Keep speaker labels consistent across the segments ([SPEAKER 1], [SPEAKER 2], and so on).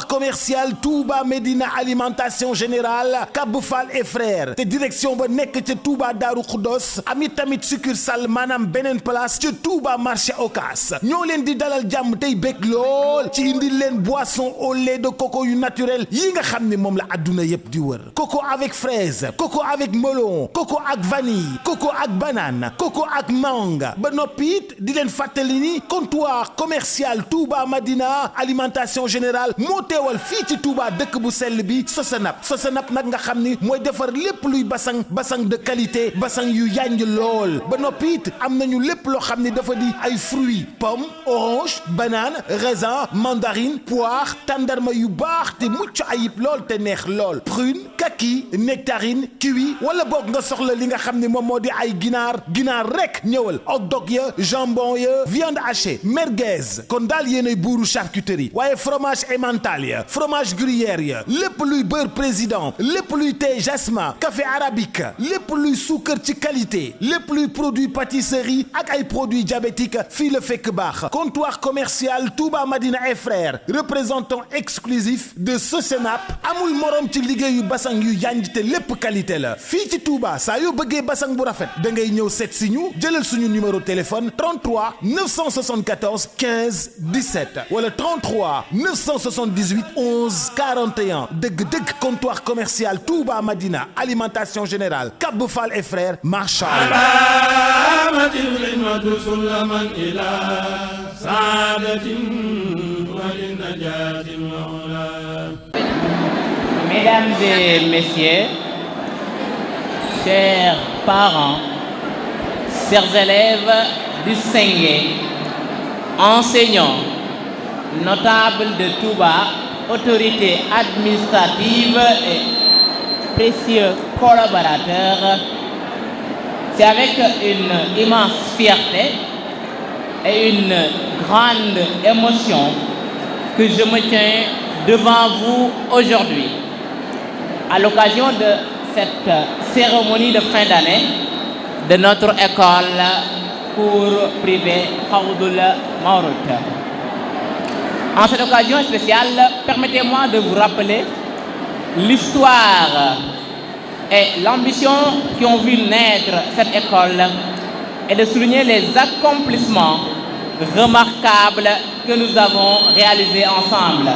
[SPEAKER 1] comptoir commercial Touba Médina alimentation générale Kabou Fall et frères te direction ba nekk ca Touba Darou Khoudoss amit tamit succursale maanaam beneen place ca Touba marché Ocass ñoo leen di dalal jàmm tey bég lool ci indil leen boisson au lait de coco yu naturel yi nga xam ne moom la adduna yépp di wër coco avec fraise coco avec melon coco ak vanille coco ak banane coco ak mangue ba noppi it di leen fàttali ni comptoir commercial Touba Madina alimentation générale moo teewal fii ci Touba dëkk bu sell bi Sosenap nag nga xam ni mooy defar lépp luy basang de qualité basang yu yanj lool ba noppi it am nañu lépp loo xam ni dafa di ay fruits pomme orange banane raisin mandarine poire tàndarma yu baax te mucc ayib lool te neex lool prune kaki nectarine kiwi wala boog nga soxla li nga xam ni moom moo di ay ginaar rek ñëwal hot dog ya jambon ya viande hachée merguez kon daal yéenay buuru charcuterie waaye fromage emmental ya fromage gruyère ya lépp luy beurre président lépp luy thé jasmin café arabique lépp luy suukar ci qualité lépp luy produit pâtisserie ak ay produits diabétiques fii la fekk baax comptoir commercial Touba Madina et frères représentant exclusif de Sosenap amul morom ci liggéeyu basang yu yanj te lépp qualité la fii ci Touba saa yoo bëggee basang bu rafet da ngay ñëw seet si ñu jëlal suñu numéro téléphone 33 974 15 17 wala 33 978 11 41 dëgg-dëgg comptoir commercial Touba Madina alimentation générale Kabou Fall et frères macha Allah.
[SPEAKER 2] Mesdames et messieurs, chers parents, chers élèves du Senghé, enseignants, notables de Touba, autorités administratives et précieux collaborateurs, c'est avec une immense fierté et une grande émotion que je me tiens devant vous aujourd'hui à l'occasion de cette cérémonie de fin d'année de notre école cours privé Fawdoul Maourith. En cette occasion spéciale, permettez-moi de vous rappeler l'histoire et l'ambition qui ont vu naître cette école et de souligner les accomplissements remarquables que nous avons réalisés ensemble.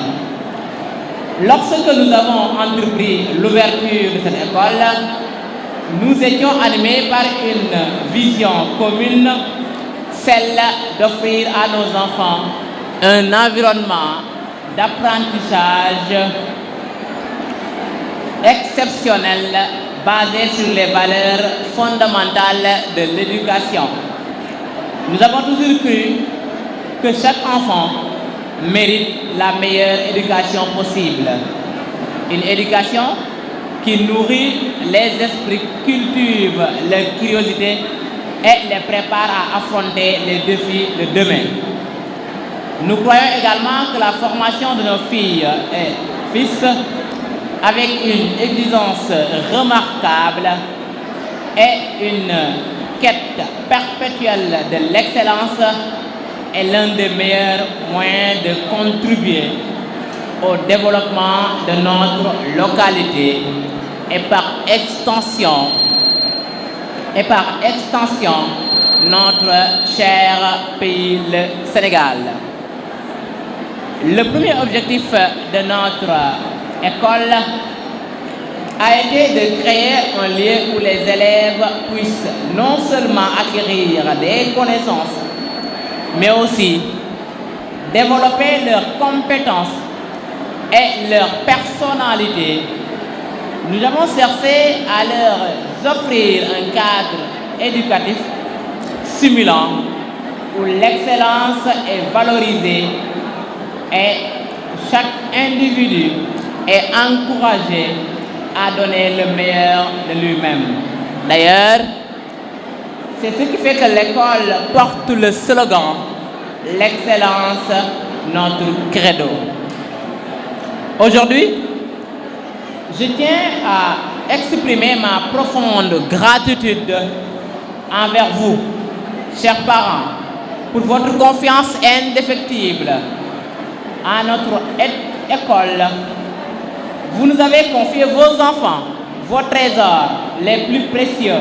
[SPEAKER 2] Lorsque nous avons entrepris l'ouverture de cette école, nous étions animés par une vision commune, celle d'offrir à nos enfants un environnement d'apprentissage exceptionnel basé sur les valeurs fondamentales de l'éducation. Nous avons toujours cru que chaque enfant mérite la meilleure éducation possible. Une éducation qui nourrit les esprits, cultive leur curiosité et les prépare à affronter les défis de demain. Nous croyons également que la formation de nos filles et fils, avec une exigence remarquable et une quête perpétuelle de l'excellence, est l'un des meilleurs moyens de contribuer au développement de notre localité et par extension notre cher pays, le Sénégal. Le premier objectif de notre école a été de créer un lieu où les élèves puissent non seulement acquérir des connaissances, mais aussi développer leurs compétences et leur personnalité. Nous avons cherché à leur offrir un cadre éducatif stimulant où l'excellence est valorisée et chaque individu est encouragé à donner le meilleur de lui-même. D'ailleurs, c'est ce qui fait que l'école porte le slogan « L'excellence, notre credo ». Aujourd'hui, je tiens à exprimer ma profonde gratitude envers vous, chers parents, pour votre confiance indéfectible école, vous nous avez confié vos enfants, vos trésors les plus précieux,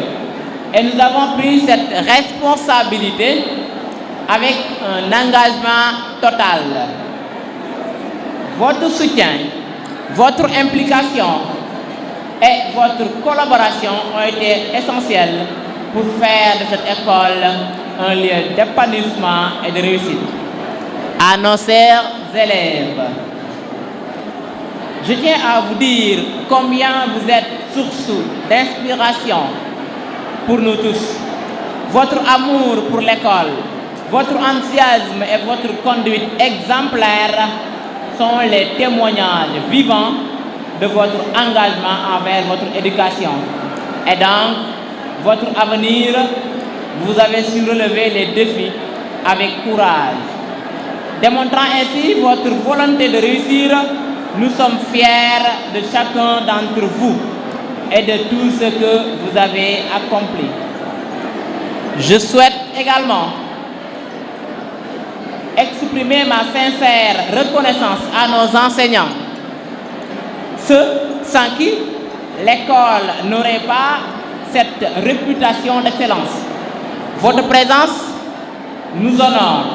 [SPEAKER 2] et nous avons pris cette responsabilité avec un engagement total. Votre soutien, votre implication et votre collaboration ont été essentiels pour faire de cette école un lieu d'épanouissement et de réussite. À nos chers élèves, je tiens à vous dire combien vous êtes source d'inspiration pour nous tous. Votre amour pour l'école, votre enthousiasme et votre conduite exemplaire sont les témoignages vivants de votre engagement envers votre éducation. Et donc, votre avenir, vous avez su relever les défis avec courage. Démontrant ainsi votre volonté de réussir, nous sommes fiers de chacun d'entre vous et de tout ce que vous avez accompli. Je souhaite également exprimer ma sincère reconnaissance à nos enseignants, ceux sans qui l'école n'aurait pas cette réputation d'excellence. Votre présence nous honore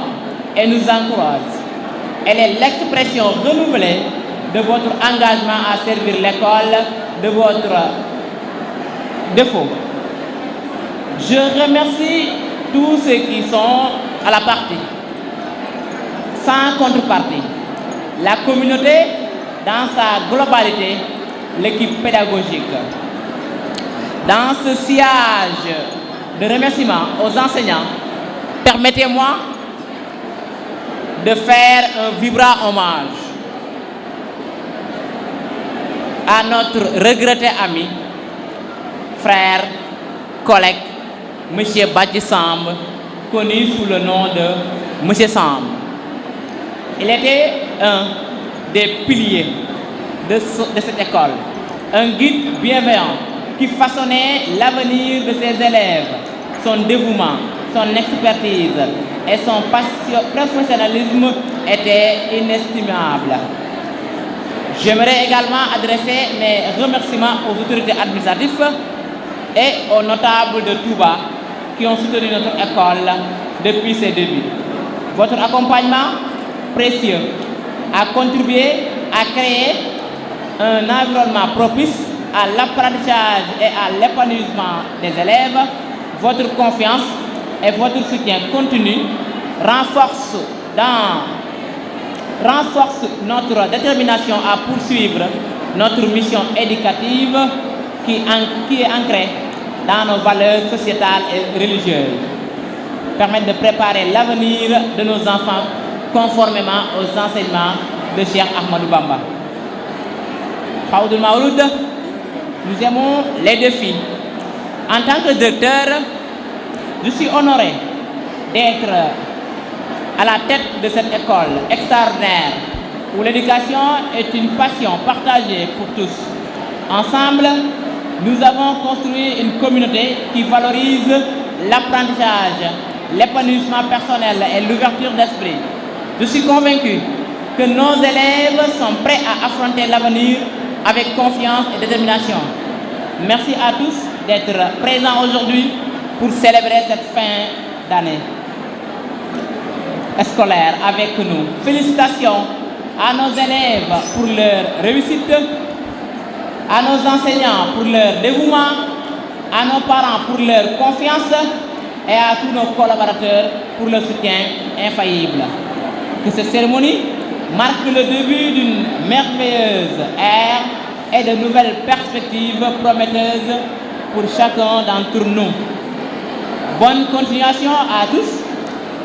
[SPEAKER 2] et nous encourage. Elle est l'expression renouvelée de votre engagement à servir l'école de votre défaut. Je remercie tous ceux qui sont à la partie, sans contrepartie, la communauté dans sa globalité, l'équipe pédagogique. Dans ce sillage de remerciements aux enseignants, permettez-moi de faire un vibrant hommage à notre regretté ami, frère, collègue, M. Badji Samb, connu sous le nom de M. Samb. Il était un des piliers de cette école, un guide bienveillant qui façonnait l'avenir de ses élèves. Son dévouement, son expertise et son professionnalisme étaient inestimables. J'aimerais également adresser mes remerciements aux autorités administratives et aux notables de Touba qui ont soutenu notre école depuis ses débuts. Votre accompagnement précieux a contribué à créer un environnement propice à l'apprentissage et à l'épanouissement des élèves. Votre confiance et votre soutien continu renforcent notre détermination à poursuivre notre mission éducative qui est ancrée dans nos valeurs sociétales et religieuses. Permettre de préparer l'avenir de nos enfants conformément aux enseignements de Cheikh Ahmadou Bamba. Khaoudoul Maouloud, nous aimons les défis. En tant que directeur, je suis honoré d'être à la tête de cette école extraordinaire où l'éducation est une passion partagée pour tous. Ensemble, nous avons construit une communauté qui valorise l'apprentissage, l'épanouissement personnel et l'ouverture d'esprit. Je suis convaincu que nos élèves sont prêts à affronter l'avenir avec confiance et détermination. Merci à tous d'être présents aujourd'hui pour célébrer cette fin d'année scolaire avec nous. Félicitations à nos élèves pour leur réussite, à nos enseignants pour leur dévouement, à nos parents pour leur confiance et à tous nos collaborateurs pour leur soutien infaillible. Que cette cérémonie marque le début d'une merveilleuse ère et de nouvelles perspectives prometteuses pour chacun d'entre nous. Bonne continuation à tous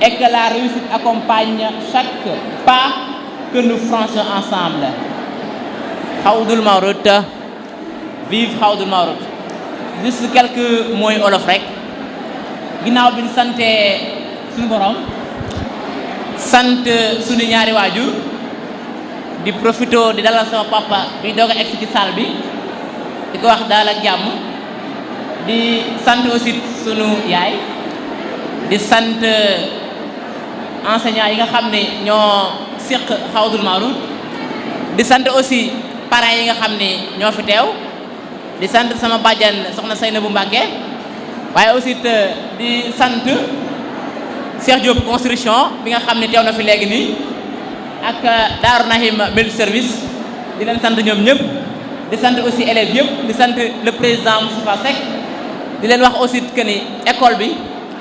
[SPEAKER 2] et que la réussite accompagne chaque pas que nous franchissons ensemble. Khaoudoul Maouloud, vive Khaoudoul Maouloud. Juste quelques mots olof rek. Ginnaaw bi ñu sante suñu borom sant suñu ñaari waajur di profito di dalal sama papa bi doog a egsi ci salle bi di ko wax daal ak jàmm di sant aussi sunu yaay di sant enseignants yi nga xam ne ñoo seq Khaoudoul Maouloud di sant aussi parents yi nga xam ni ñoo fi teew di sant sama bàjjan soxna Seynabou Mbacké waaye aussi di sant Cheikh Diop construction bi nga xam ne teew na fi léegi nii ak Daaru Nahim multi service di leen sant ñoom ñëpp di sant aussi élèves yëpp di sant le président Moustapha Seck di leen wax aussi que ni école bi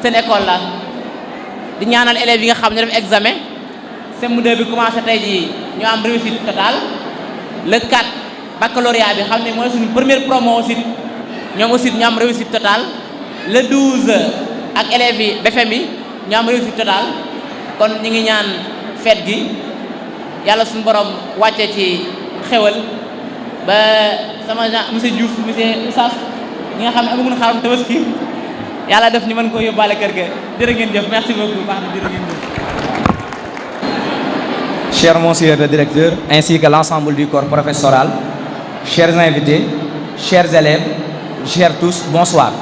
[SPEAKER 2] seen école la di ñaanal élèves yi nga xam ne def examen CM2 bi commencé tey jii ñu am réussite totale le 4 baccalauréat bi xam ne mooy suñu première promo aussi ñoom aussi ñu am réussite totale le 12 ak élèves yi BFM yi ñu am réussite totale kon ñu ngi ñaan fête gi yàlla suñu borom wàcce ci xewal ba sama monsieur Diouf monsieur Oustaz ñi nga xam ne amaguñu xaram tabaski yàlla def ñu mën ko yóbbaale kër ga jërë ngeen jëf merci beaucoup baax na jërë ngeen jëf.
[SPEAKER 3] Cher monsieur le directeur, ainsi que l'ensemble du corps professoral, chers invités, chers élèves, chers tous, bonsoir.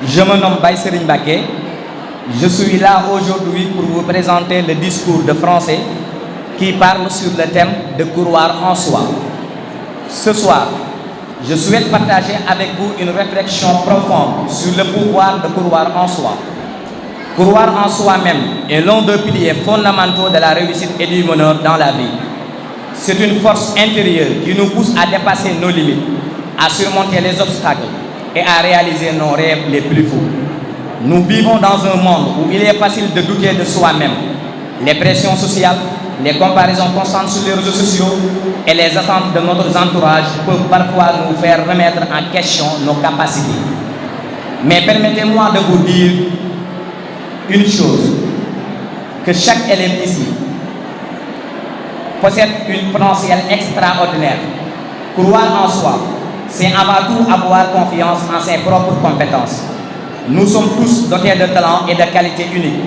[SPEAKER 3] Je me nomme Baye Serigne Mbacké. Je suis là aujourd'hui pour vous présenter le discours de français qui parle sur le thème de couloir en soi. Ce soir, je souhaite partager avec vous une réflexion profonde sur le pouvoir de couloir en soi. Couloir en soi-même est l'un des piliers fondamentaux de la réussite et du bonheur dans la vie. C'est une force intérieure qui nous pousse à dépasser nos limites, à surmonter les obstacles et à réaliser nos rêves les plus fous. Nous vivons dans un monde où il est facile de douter de soi-même. Les pressions sociales, les comparaisons constantes sur les réseaux sociaux et les attentes de notre entourage peuvent parfois nous faire remettre en question nos capacités. Mais permettez-moi de vous dire une chose, que chaque élève ici possède un potentiel extraordinaire. Croire en soi, c'est avant tout avoir confiance en ses propres compétences. Nous sommes tous dotés de talents et de qualités uniques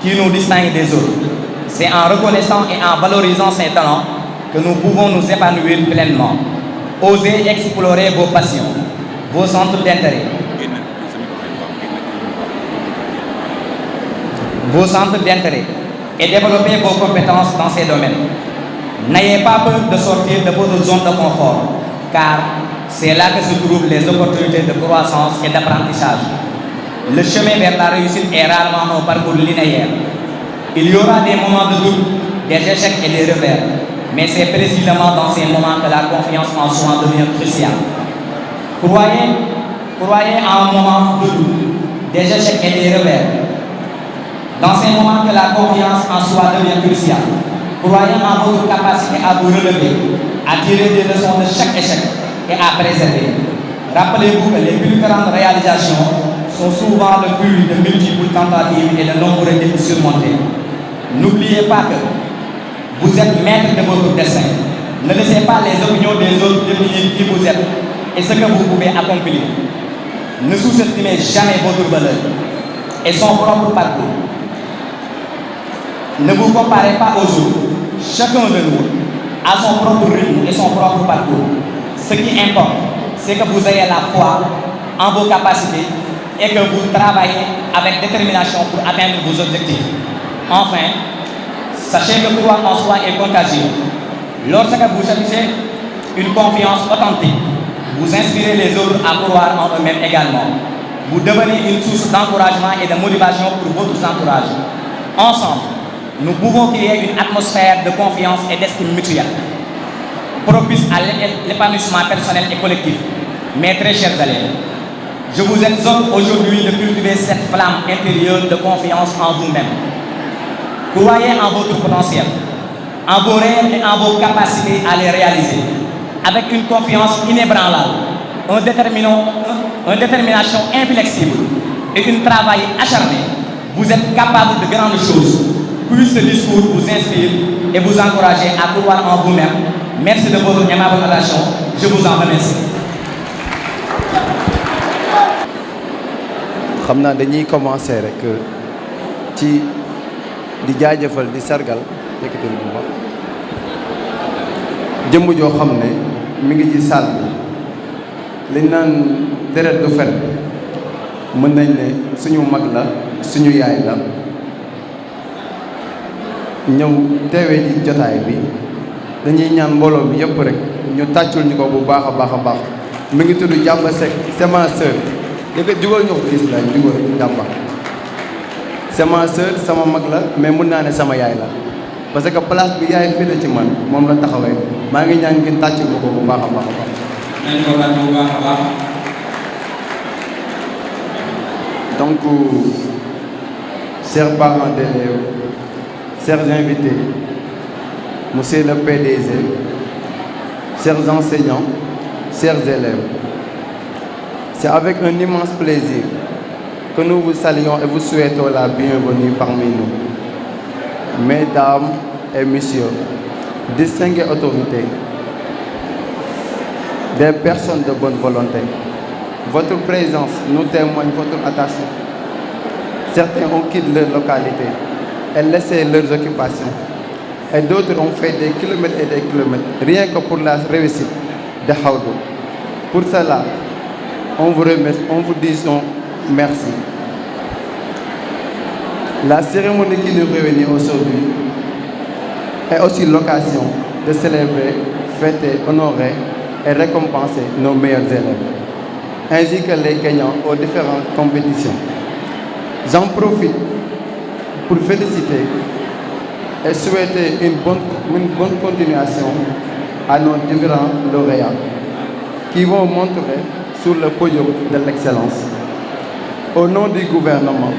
[SPEAKER 3] qui nous distinguent des autres. C'est en reconnaissant et en valorisant ces talents que nous pouvons nous épanouir pleinement. Osez explorer vos passions, vos centres d'intérêt, et développer vos compétences dans ces domaines. N'ayez pas peur de sortir de votre zone de confort, car c'est là que se trouvent les opportunités de croissance et d'apprentissage. Le chemin vers la réussite est rarement un parcours linéaire. Il y aura des moments de doute, des échecs et des revers, mais c'est précisément dans ces moments que la confiance en soi devient cruciale. Croyez à un moment de doute, des échecs et des revers. Dans ces moments que la confiance en soi devient cruciale, croyez en votre capacité à vous relever, à tirer des leçons de chaque échec et à préserver. Rappelez-vous que les plus grandes réalisations sont souvent le fruit de multiples tentatives et de nombreux défis surmontés. N'oubliez pas que vous êtes maître de votre destin. Ne laissez pas les opinions des autres définir qui vous êtes et ce que vous pouvez accomplir. Ne sous-estimez jamais votre valeur et son propre parcours. Ne vous comparez pas aux autres. Chacun de nous a son propre rythme et son propre parcours. Ce qui importe, c'est que vous ayez la foi en vos capacités et que vous travaillez avec détermination pour atteindre vos objectifs. Enfin, sachez que croire en soi est contagieux. Lorsque vous affichez une confiance authentique, vous inspirez les autres à croire en eux-mêmes également. Vous devenez une source d'encouragement et de motivation pour votre entourage. Ensemble, nous pouvons créer une atmosphère de confiance et d'estime mutuelle, propice à l'épanouissement personnel et collectif. Mes très chers élèves, je vous exhorte aujourd'hui de cultiver cette flamme intérieure de confiance en vous-même. Croyez en votre potentiel, en vos rêves et en vos capacités à les réaliser. Avec une confiance inébranlable, une détermination inflexible et un travail acharné, vous êtes capable de grandes choses. Puisse ce discours vous inspire et vous encourager à croire en vous-même. Merci de votre aimable attention. Je vous en remercie.
[SPEAKER 4] xam naa dañuy commencer rek ci di jaajëfal di sargal yëkkatal bu baax jëmm joo xam ne mi ngi ci salle bi liñ naan deret du fen mën nañ ne suñu mag la suñu yaay la ñëw teewee ci jotaay bi dañuy ñaan mbooloo mi yëpp rek ñu tàccul ñu ko bu baax a baax mi ngi tudd Jàmba Seck c'est ma sœur léegi jugal ñu ko gis la jugal Jàmba c'est ma sœur sama mag la mais mun naa ne sama yaay la parce que place bi yaay féete ci man moom la taxawee maa ngi ñaan ngeen tàccul ko bu baax a baax.
[SPEAKER 3] nañ ko laaj bu baax a baax.
[SPEAKER 4] Donc, chers parents d'élèves, chers invités, monsieur le PDG, chers enseignants, chers élèves, c'est avec un immense plaisir que nous vous saluons et vous souhaitons la bienvenue parmi nous. Mesdames et messieurs, distinguées autorités, des personnes de bonne volonté, votre présence nous témoigne votre attachement. Certains ont quitté leur localité et laissé leurs occupations. Et d'autres ont fait des kilomètres et des kilomètres, rien que pour la réussite de Haoudou. Pour cela, on vous remercie, on vous dit merci. La cérémonie qui nous réunit aujourd'hui est aussi l'occasion de célébrer, fêter, honorer et récompenser nos meilleurs élèves, ainsi que les gagnants aux différentes compétitions. J'en profite pour féliciter et souhaiter une bonne continuation à nos différents lauréats qui vont montrer sur le podium de l'excellence. Au nom du gouvernement,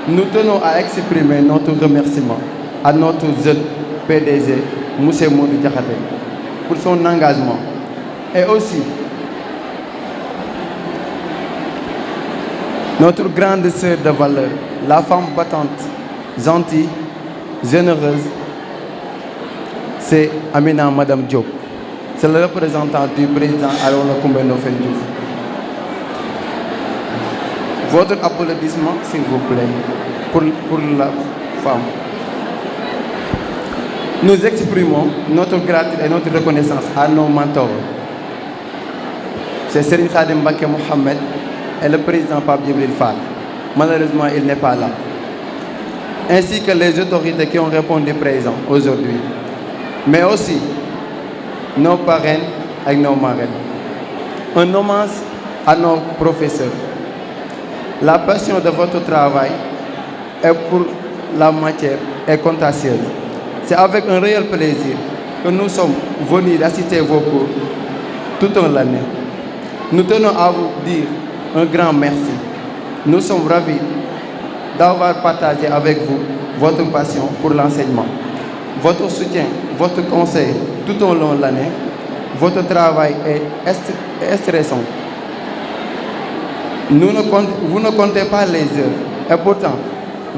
[SPEAKER 4] nous tenons à exprimer notre remerciement à notre jeune PDG, M. Modou Diakhaté, pour son engagement et aussi notre grande sœur de valeur, la femme battante, gentille, généreuse, c'est Amina Madame Diop. C'est le représentant du président Arona Coumba Ndoffène Diouf. Votre applaudissement, s'il vous plaît, pour la femme. Nous exprimons notre gratitude et notre reconnaissance à nos mentors. C'est Serigne Khadim Mbacké Mohamed et le président Pape Djibril Fall. Malheureusement, il n'est pas là. Ainsi que les autorités qui ont répondu présents aujourd'hui. Mais aussi nos parraines et nos marraines. Un hommage à nos professeurs. La passion de votre travail et pour la matière est contagieuse. C'est avec un réel plaisir que nous sommes venus assister vos cours tout au long de l'année. Nous tenons à vous dire un grand merci. Nous sommes ravis d'avoir partagé avec vous votre passion pour l'enseignement, votre soutien, votre conseil tout au long de l'année. Votre travail est stressant. Vous ne comptez pas les heures et pourtant,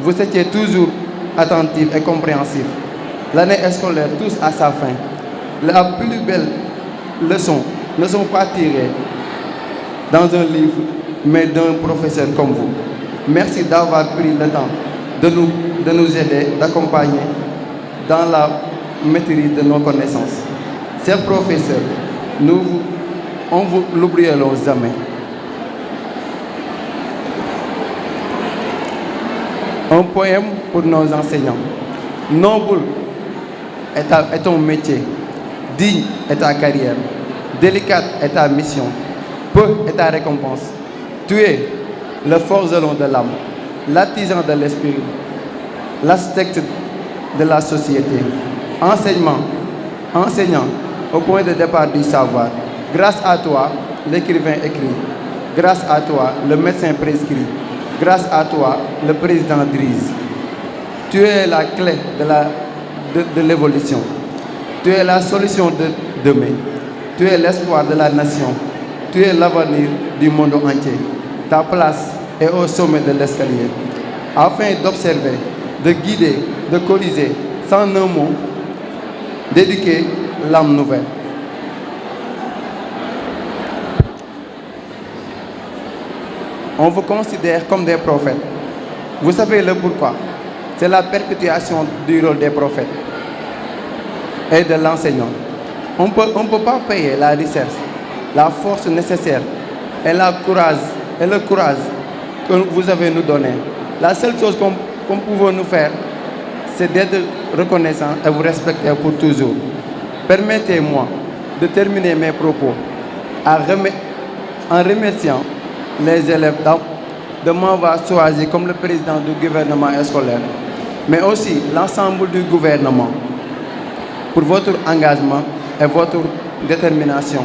[SPEAKER 4] vous étiez toujours attentifs et compréhensifs. L'année scolaire touche à sa fin. La plus belle leçon ne sont pas tirées dans un livre, mais d'un professeur comme vous. Merci d'avoir pris le temps de nous aider, d'accompagner dans la maîtrise de nos connaissances. Chers professeurs, on vous l'oublierons jamais. Un poème pour nos enseignants. Noble est ton métier, digne est ta carrière, délicate est ta mission, peu est ta récompense. Tu es le forgeron de l'âme, l'artisan de l'esprit, l'architecte de la société. Enseignant au point de départ du savoir. Grâce à toi, l'écrivain écrit. Grâce à toi, le médecin prescrit. Grâce à toi, le président dirige. Tu es la clé de l'évolution. Tu es la solution de demain. Tu es l'espoir de la nation. Tu es l'avenir du monde entier. Ta place est au sommet de l'escalier. Afin d'observer, de guider, de corriger, sans un mot, d'éduquer l'âme nouvelle. On vous considère comme des prophètes. Vous savez le pourquoi. C'est la perpétuation du rôle des prophètes et de l'enseignant. On ne peut pas payer la recherche, la force nécessaire et le courage que vous avez nous donné. La seule chose qu'on pouvons nous faire, c'est d'être reconnaissant et vous respecter pour toujours. Permettez-moi de terminer mes propos en remerciant les élèves de m'avoir choisi comme le président du gouvernement scolaire, mais aussi l'ensemble du gouvernement pour votre engagement et votre détermination,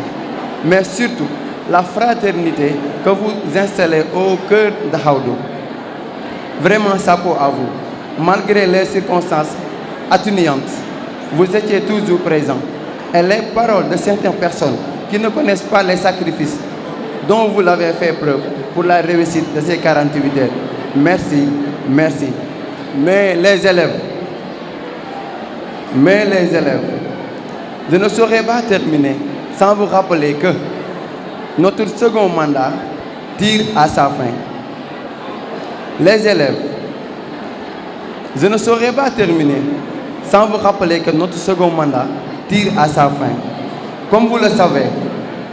[SPEAKER 4] mais surtout la fraternité que vous installez au cœur de Haoudou. Vraiment chapeau à vous. Malgré les circonstances atténuantes, vous étiez toujours présent. Et les paroles de certaines personnes qui ne connaissent pas les sacrifices dont vous l'avez fait preuve pour la réussite de ces 48 heures. Merci, merci. Mais les élèves, je ne saurais pas terminer sans vous rappeler que notre second mandat tire à sa fin. Les élèves, je ne saurais pas terminer sans vous rappeler que notre second mandat tire à sa fin. Comme vous le savez,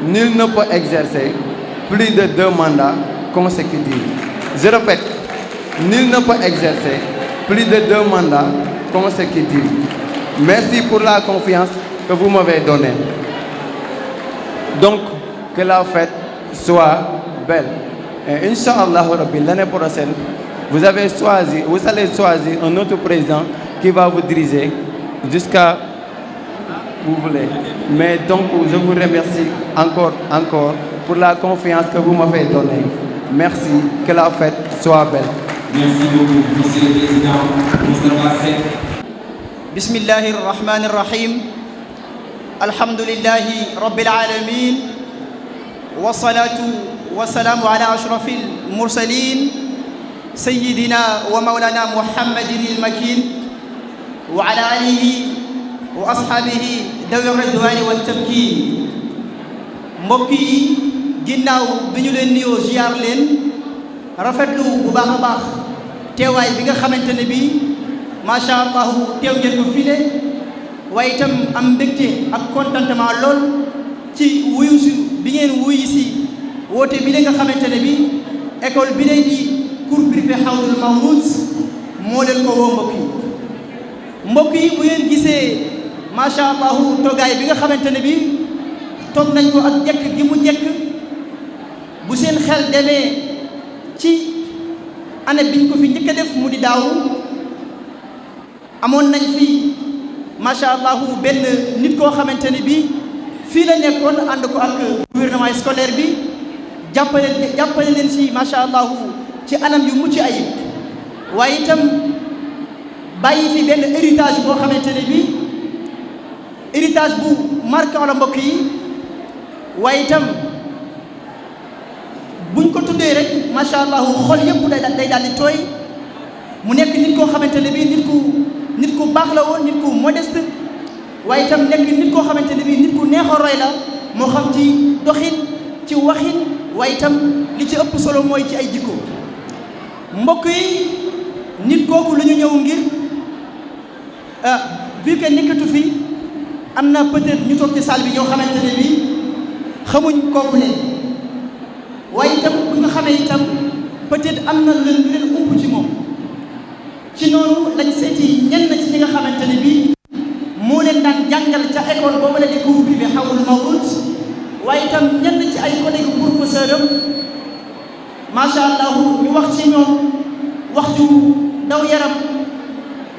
[SPEAKER 4] nul ne peut exercer plus de 2 mandats consécutifs. Je répète, nul ne peut exercer plus de 2 mandats consécutifs. Merci pour la confiance que vous m'avez donnée. Donc, que la fête soit belle. Et Inch'Allah Rabbi, l'année prochaine, vous allez choisir un autre président qui va vous diriger jusqu'à vous voulez. Mais donc, je vous remercie encore pour la confiance que vous m'avez donnée. Merci, que la fête soit belle.
[SPEAKER 5] Merci beaucoup, Monsieur le Président. Moustapha Seck.
[SPEAKER 6] Bismillahir Rahmanir Rahim. Alhamdulillahi Rabbil Alamin. Wa salatu wa salamu ala ashrafil mursalin. Sayyidina wa Maulana Muhammadin al-Makin. Wa ala alihi wa ashabihi dawi ridwani wa tamkin. Mbokk yi ginnaaw bi ñu leen nuyoo ziar leen rafetlu bu baax a baax teewaay bi nga xamante ne bii macha allah teew ngeen ko file waaye itam am mbégte ak contentement lool ci wuyu si bi ngeen wuyu si woote bi la nga xamante ne bii école bi lay di cours privé Haoudou Mahmouz moo leen ko woo mbokk yi bu ngeen gisee macha allah toogaay bi nga xamante ne bii toog nañ ko ak jekk gi mu jekk bu seen xel demee ci année biñ ko fi njëkk a def mu di daaw amoon nañ fi macha allah benn nit koo xamante ne bii fii la nekkoon ànd ko ak gouvernement scolaire bi jàppale leen si macha allah ci anam yu mucc ayib waaye itam bàyyi fi benn héritage boo xamante ne bii héritage bu marquant la mbokk yi waaye itam buñ ko tuddee rek macha allah xol yëpp day daal di tooy mu nekk nit koo xamante ne bii nit ku baax la woon nit ku modeste waaye itam nekk nit koo xamante ne bii nit ku neex a roy la moo xam ci doxin ci waxin waaye itam li ci ëpp solo mooy ci ay jikko mbokk yi nit kooku la ñu ñëw ngir vu que nekkatu fi am na peut-être ñu toog ci salle bi ñoo xamante ne bii xamuñ kooku ne waaye itam bu nga xamee itam peut-être am na lu leen ump ci moom ci noonu lañ seeti ñenn ci ñi nga xamante ne bii moo leen daan jàngal ca école boobu la di cours privé Haoudou Mahmouz waaye itam ñenn ci ay collègues professeur am macha allah ñu wax ci ñoom wax ju daw yaram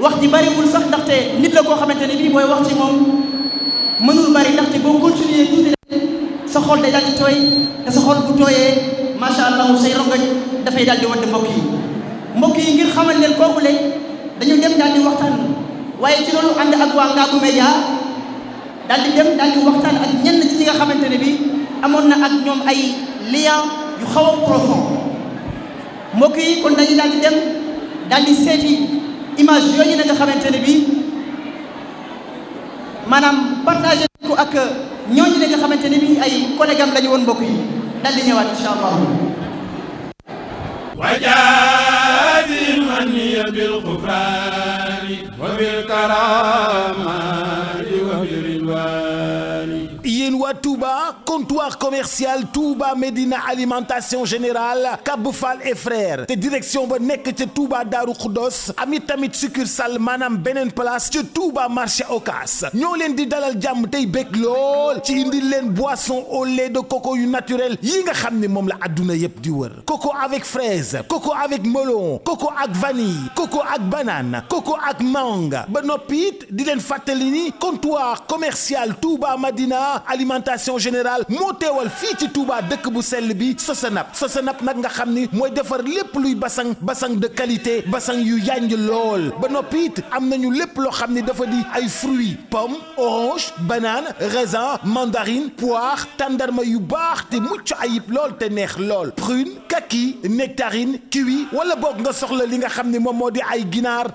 [SPEAKER 6] wax ji bariwul sax ndaxte nit la koo xamante ne bii booy wax ci moom mënul bari ndaxte boo continuer tuuti sa xol day daal di tooy te sa xol bu tooyee macha allah say rongañ dafay daal di wadd mbokk yi ngir xamal leen kooku le dañu dem daal di waxtaan waaye ci loolu ànd ak waa Ngabou Média daal di dem daal di waxtaan ak ñenn ci ñi nga xamante ne bi amoon na ak ñoom ay lien yu xaw a profond mbokk yi kon dañu daal di dem daal di seeti image yooyu nga xamante ne bi maanaam partagé ko ak ñooñu nga xamante ne bi ay collègue am la ñu woon mbokk yi daal di ñëwaat incha allah.
[SPEAKER 7] وجازي المني بالغفران وبالكرامات وبالرضوان.
[SPEAKER 1] yéen waa Touba comptoir commercial Touba Médina alimentation générale Kabou Fall et frères te direction ba nekk ca Touba Darou Khoudoss ami tamit succursale maanaam beneen place ca Touba marché Ocass ñoo leen di dalal jàmm tey bég lool ci indil leen boisson au lait de coco yu naturel yi nga xam ne moom la adduna yépp di wër coco avec fraise coco avec melon coco ak vanille coco ak banane coco ak mangue ba noppi it di leen fàttali ni comptoir commercial Touba Madina alimentation générale moo teewal fii ci Touba dëkk bu sell bi Sosenap nag nga xam ni mooy defar lépp luy basang de qualité basang yu yanj lool ba noppi it am nañu lépp loo xam ni dafa di ay fruits pomme orange banane raisin mandarine poire tàndarma yu baax te mucc ayib lool te neex lool prune kaki nectarine kiwi wala boog nga soxla li nga xam ni moom moo di ay ginaar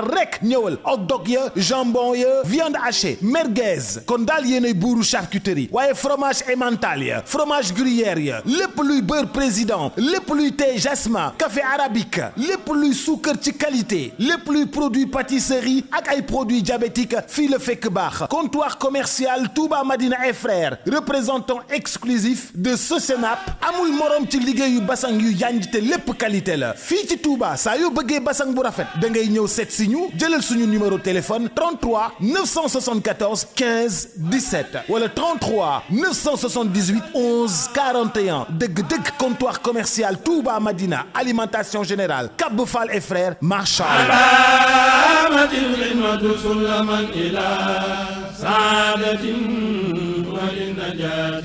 [SPEAKER 1] rek ñëwal hot dog ya jambon ya viande hachée merguez kon daal yéenay buuru charcuterie waaye fromage emmental ya fromage gruyère ya lépp luy beurre président lépp luy thé jasmin café arabique lépp luy suukar ci qualité lépp luy produit pâtisserie ak ay produits diabétiques fii la fekk baax comptoir commercial Touba Madina et frères représentant exclusif de Sosenap amul morom ci liggéeyu basang yu yanj te lépp qualité la fii ci Touba saa yoo bëggee basang bu rafet da ngay ñëw seet si ñu jëlal suñu numéro téléphone 33 974 15 17 wala 33 978 11 41 dëgg-dëgg comptoir commercial Touba Madina alimentation générale Kabou Fall et frères macha Allah.
[SPEAKER 7] سلما إلى سعادة ولنجاة